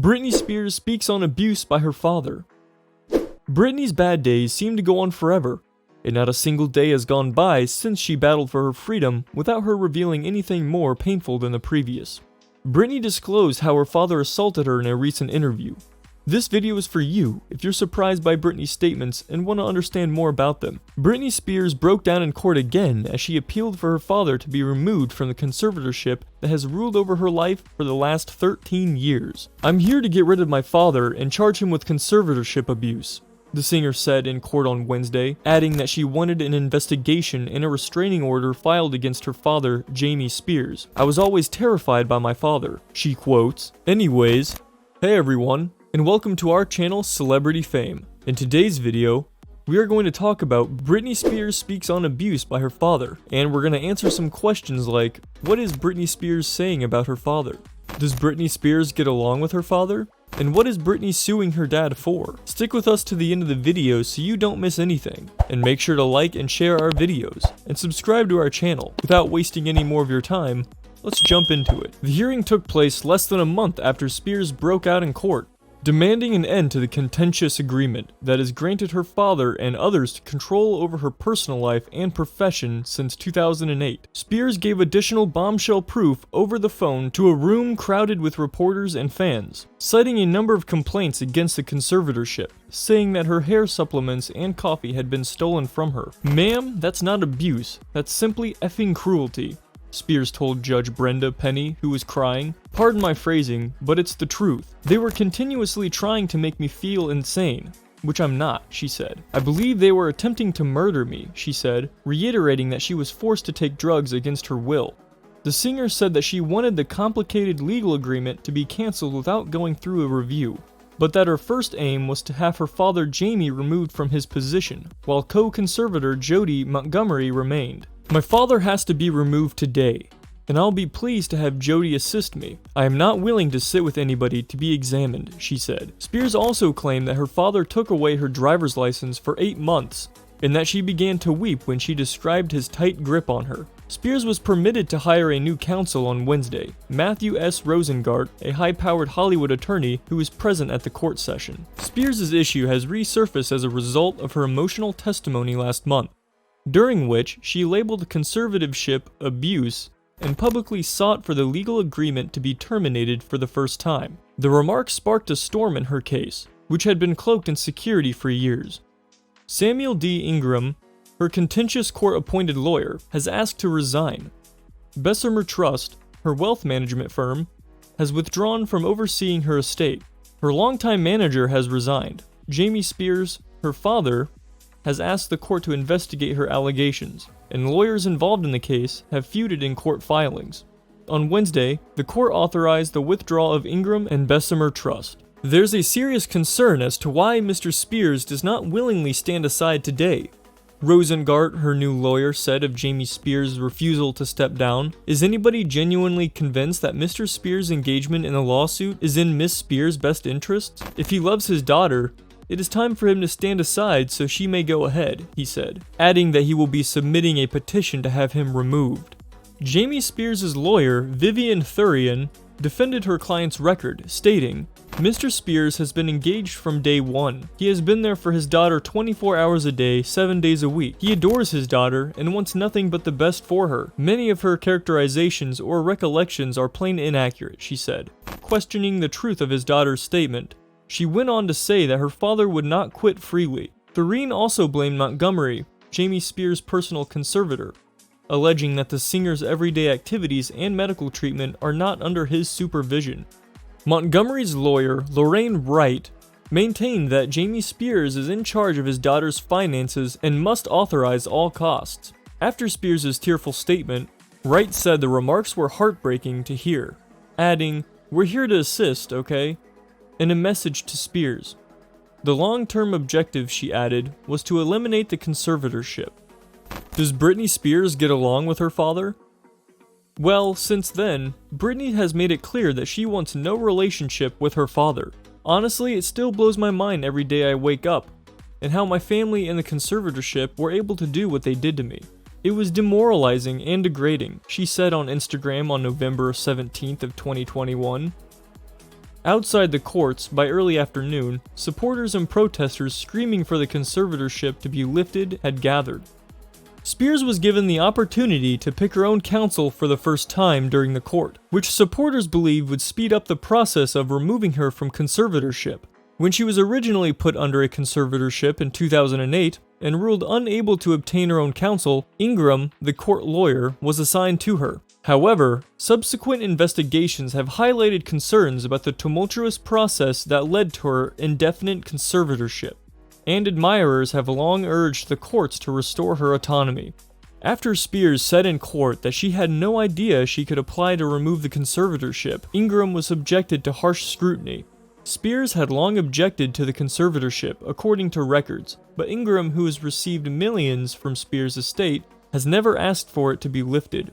Britney Spears speaks on abuse by her father. Britney's bad days seem to go on forever, and not a single day has gone by since she battled for her freedom without her revealing anything more painful than the previous. Britney disclosed how her father assaulted her in a recent interview. This video is for you if you're surprised by Britney's statements and want to understand more about them. Britney Spears broke down in court again as she appealed for her father to be removed from the conservatorship that has ruled over her life for the last 13 years. "I'm here to get rid of my father and charge him with conservatorship abuse," the singer said in court on Wednesday, adding that she wanted an investigation and a restraining order filed against her father, Jamie Spears. "I was always terrified by my father," she quotes. Anyways, hey everyone, and welcome to our channel Celebrity Fame. In today's video, we are going to talk about Britney Spears speaks on abuse by her father, and we're going to answer some questions like, what is Britney Spears saying about her father? Does Britney Spears get along with her father? And what is Britney suing her dad for? Stick with us to the end of the video so you don't miss anything. And make sure to like and share our videos, and subscribe to our channel. Without wasting any more of your time, let's jump into it. The hearing took place less than a month after Spears broke out in court, demanding an end to the contentious agreement that has granted her father and others control over her personal life and profession since 2008. Spears gave additional bombshell proof over the phone to a room crowded with reporters and fans, citing a number of complaints against the conservatorship, saying that her hair supplements and coffee had been stolen from her. "Ma'am, that's not abuse, that's simply effing cruelty," Spears told Judge Brenda Penny, who was crying. "Pardon my phrasing, but it's the truth. They were continuously trying to make me feel insane, which I'm not," she said. "I believe they were attempting to murder me," she said, reiterating that she was forced to take drugs against her will. The singer said that she wanted the complicated legal agreement to be cancelled without going through a review, but that her first aim was to have her father Jamie removed from his position, while co-conservator Jody Montgomery remained. "My father has to be removed today, and I'll be pleased to have Jody assist me. I am not willing to sit with anybody to be examined," she said. Spears also claimed that her father took away her driver's license for 8 months, and that she began to weep when she described his tight grip on her. Spears was permitted to hire a new counsel on Wednesday, Matthew S. Rosengart, a high-powered Hollywood attorney who was present at the court session. Spears' issue has resurfaced as a result of her emotional testimony last month, during which she labeled conservatorship abuse and publicly sought for the legal agreement to be terminated for the first time. The remarks sparked a storm in her case, which had been cloaked in security for years. Samuel D. Ingram, her contentious court-appointed lawyer, has asked to resign. Bessemer Trust, her wealth management firm, has withdrawn from overseeing her estate. Her longtime manager has resigned. Jamie Spears, her father, has asked the court to investigate her allegations, and lawyers involved in the case have feuded in court filings. On Wednesday, the court authorized the withdrawal of Ingram and Bessemer Trust. There's a serious concern as to why Mr. Spears does not willingly stand aside today, Rosengart, her new lawyer, said of Jamie Spears' refusal to step down. "Is anybody genuinely convinced that Mr. Spears' engagement in the lawsuit is in Miss Spears' best interests? If he loves his daughter, it is time for him to stand aside so she may go ahead," he said, adding that he will be submitting a petition to have him removed. Jamie Spears' lawyer, Vivian Thurian, defended her client's record, stating, "Mr. Spears has been engaged from day one. He has been there for his daughter 24 hours a day, 7 days a week. He adores his daughter and wants nothing but the best for her. Many of her characterizations or recollections are plain inaccurate," she said, questioning the truth of his daughter's statement. She went on to say that her father would not quit freely. Thureen also blamed Montgomery, Jamie Spears' personal conservator, alleging that the singer's everyday activities and medical treatment are not under his supervision. Montgomery's lawyer, Lorraine Wright, maintained that Jamie Spears is in charge of his daughter's finances and must authorize all costs. After Spears' tearful statement, Wright said the remarks were heartbreaking to hear, adding, "We're here to assist, okay?" in a message to Spears. The long-term objective, she added, was to eliminate the conservatorship. Does Britney Spears get along with her father? Well, since then, Britney has made it clear that she wants no relationship with her father. "Honestly, it still blows my mind every day I wake up, and how my family and the conservatorship were able to do what they did to me. It was demoralizing and degrading," she said on Instagram on November 17th of 2021. Outside the courts, by early afternoon, supporters and protesters screaming for the conservatorship to be lifted had gathered. Spears was given the opportunity to pick her own counsel for the first time during the court, which supporters believe would speed up the process of removing her from conservatorship. When she was originally put under a conservatorship in 2008 and ruled unable to obtain her own counsel, Ingram, the court lawyer, was assigned to her. However, subsequent investigations have highlighted concerns about the tumultuous process that led to her indefinite conservatorship, and admirers have long urged the courts to restore her autonomy. After Spears said in court that she had no idea she could apply to remove the conservatorship, Ingram was subjected to harsh scrutiny. Spears had long objected to the conservatorship, according to records, but Ingram, who has received millions from Spears' estate, has never asked for it to be lifted.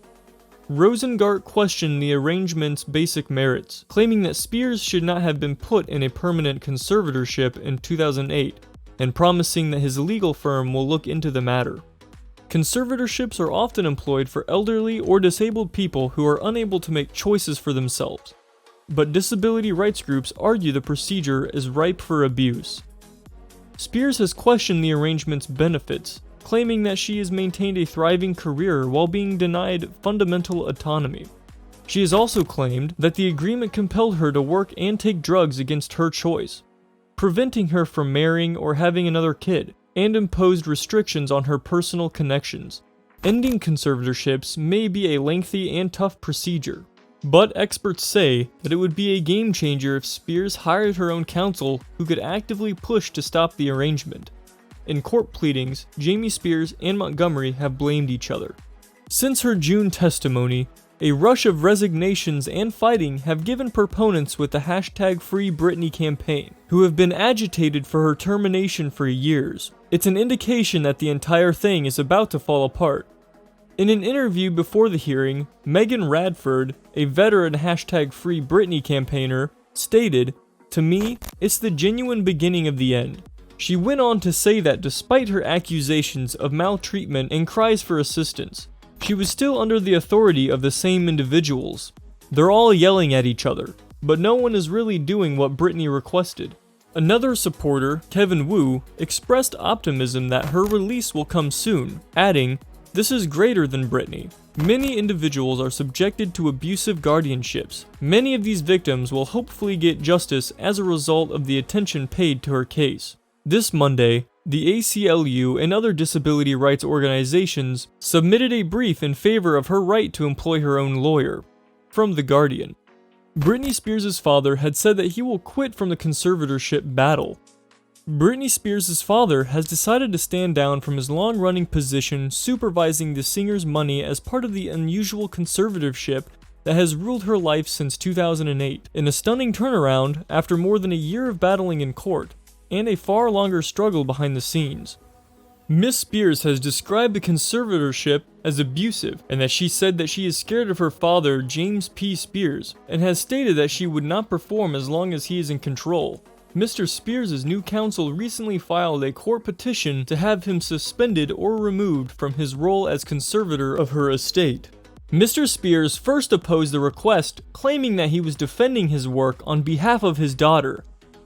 Rosengart questioned the arrangement's basic merits, claiming that Spears should not have been put in a permanent conservatorship in 2008, and promising that his legal firm will look into the matter. Conservatorships are often employed for elderly or disabled people who are unable to make choices for themselves, but disability rights groups argue the procedure is ripe for abuse. Spears has questioned the arrangement's benefits, claiming that she has maintained a thriving career while being denied fundamental autonomy. She has also claimed that the agreement compelled her to work and take drugs against her choice, preventing her from marrying or having another kid, and imposed restrictions on her personal connections. Ending conservatorships may be a lengthy and tough procedure, but experts say that it would be a game changer if Spears hired her own counsel who could actively push to stop the arrangement. In court pleadings, Jamie Spears and Montgomery have blamed each other. Since her June testimony, a rush of resignations and fighting have given proponents with the #Free Britney campaign, who have been agitated for her termination for years. It's an indication that the entire thing is about to fall apart. In an interview before the hearing, Megan Radford, a veteran #Free Britney campaigner, stated, "To me, it's the genuine beginning of the end." She went on to say that despite her accusations of maltreatment and cries for assistance, she was still under the authority of the same individuals. They're all yelling at each other, but no one is really doing what Britney requested. Another supporter, Kevin Wu, expressed optimism that her release will come soon, adding, "This is greater than Britney. Many individuals are subjected to abusive guardianships. Many of these victims will hopefully get justice as a result of the attention paid to her case." This Monday, the ACLU and other disability rights organizations submitted a brief in favor of her right to employ her own lawyer. From The Guardian, Britney Spears' father had said that he will quit from the conservatorship battle. Britney Spears' father has decided to stand down from his long-running position supervising the singer's money as part of the unusual conservatorship that has ruled her life since 2008, in a stunning turnaround after more than a year of battling in court, and a far longer struggle behind the scenes. Miss Spears has described the conservatorship as abusive, and that she said that she is scared of her father, James P. Spears, and has stated that she would not perform as long as he is in control. Mr. Spears' new counsel recently filed a court petition to have him suspended or removed from his role as conservator of her estate. Mr. Spears first opposed the request, claiming that he was defending his work on behalf of his daughter.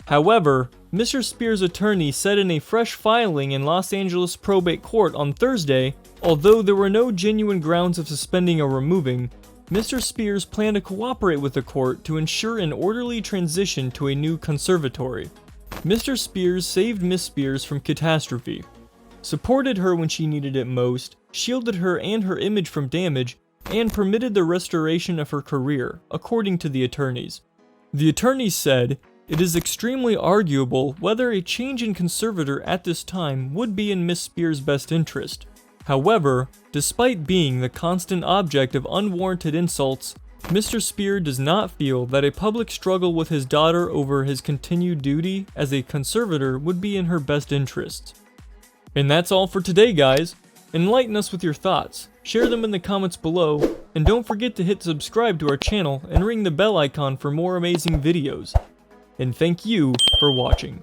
However, Mr. Spears' attorney said in a fresh filing in Los Angeles probate court on Thursday, although there were no genuine grounds of suspending or removing, Mr. Spears planned to cooperate with the court to ensure an orderly transition to a new conservatory. Mr. Spears saved Miss Spears from catastrophe, supported her when she needed it most, shielded her and her image from damage, and permitted the restoration of her career, according to the attorneys. The attorneys said, "It is extremely arguable whether a change in conservator at this time would be in Miss Spears' best interest. However, despite being the constant object of unwarranted insults, Mr. Spears does not feel that a public struggle with his daughter over his continued duty as a conservator would be in her best interests." And that's all for today, guys. Enlighten us with your thoughts, share them in the comments below, and don't forget to hit subscribe to our channel and ring the bell icon for more amazing videos. And thank you for watching.